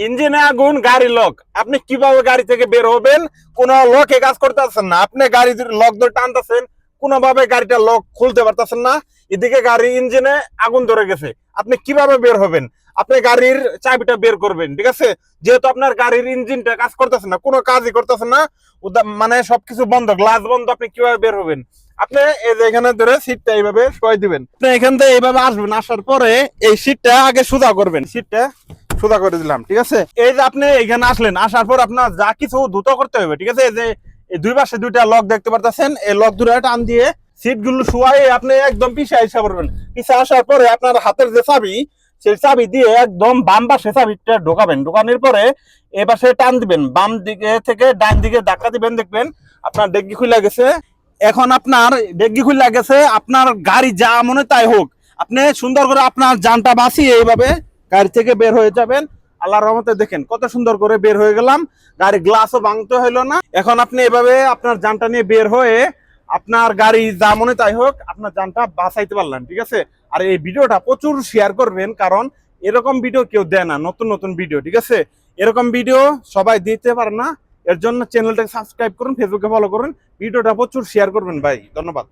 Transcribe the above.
ইঞ্জিনে আগুন, গাড়ি লক। আপনি কিভাবে গাড়ি থেকে বের হবেন? কোনো লকে কাজ করতেছেন না, আপনি গাড়ি লক ধরে টানতেছেন, কোনোভাবে গাড়িটা লক খুলতে পারতেছেন না। এদিকে গাড়ি ইঞ্জিনে আগুন ধরে গেছে, আপনি কিভাবে বের হবেন? আপনি গাড়ির চাবিটা বের করবেন, ঠিক আছে? যেহেতু আপনার গাড়ির ইঞ্জিনটা কাজ করতেছে না, কোনো কাজই করতেছে না, মানে সবকিছু বন্ধ, গ্লাস বন্ধ, আপনি কিভাবে বের হবেন? আপনি এই যে এখানে ধরে সিটটা এইভাবে শোয়াই দিবেন। আপনি এখান থেকে এইভাবে আসবেন, আসার পরে এই সিটটা আগে সোজা করবেন, সিটটা সোজা করে দিলাম, ঠিক আছে? এই যে আপনি এখানে আসলেন, আসার পর আপনার যা কিছু দ্রুত করতে হবে, ঠিক আছে? এই যে এই দুই পাশে দুইটা লক দেখতে পারতেছেন, এই লক দুটো টান দিয়ে সিট গুলো শোয়াই আপনি একদম পিছিয়ে আসা করবেন। পিছিয়ে আসার পরে আপনার হাতের যে চাবি, সেই চাবি দিয়ে একদম বাম পাশে চাবিটা ঢোকাবেন। ঢোকানোর পরে এ পাশে টান দিবেন, বাম দিকে থেকে ডান দিকে ধাক্কা দিবেন, দেখবেন আপনার ডিগ্গি খুলে গেছে। এখন আপনার ডিগ্গি খুলে গেছে, আপনার গাড়ি যা মনে তাই হোক, আপনি সুন্দর করে আপনার জানটা বাঁচিয়ে এইভাবে গাড়ি থেকে বের হয়ে যাবেন। আল্লাহর রহমতে দেখেন কত সুন্দর করে বের হয়ে গেলাম, গাড়ি গ্লাসও ভাঙতে হইলো না। এখন আপনি এভাবে আপনার জানটা নিয়ে বের হয়ে আপনার গাড়ি যা মনে তাই হোক, আপনার জানটা বাঁচাইতে পারলেন, ঠিক আছে? আর এই ভিডিওটা প্রচুর শেয়ার করবেন, কারণ এরকম ভিডিও কেউ দেয় না, নতুন নতুন ভিডিও, ঠিক আছে? এরকম ভিডিও সবাই দিতে পারে না, এর জন্য চ্যানেলটাকে সাবস্ক্রাইব করুন, ফেসবুকে ফলো করুন, ভিডিওটা প্রচুর শেয়ার করবেন ভাই। ধন্যবাদ।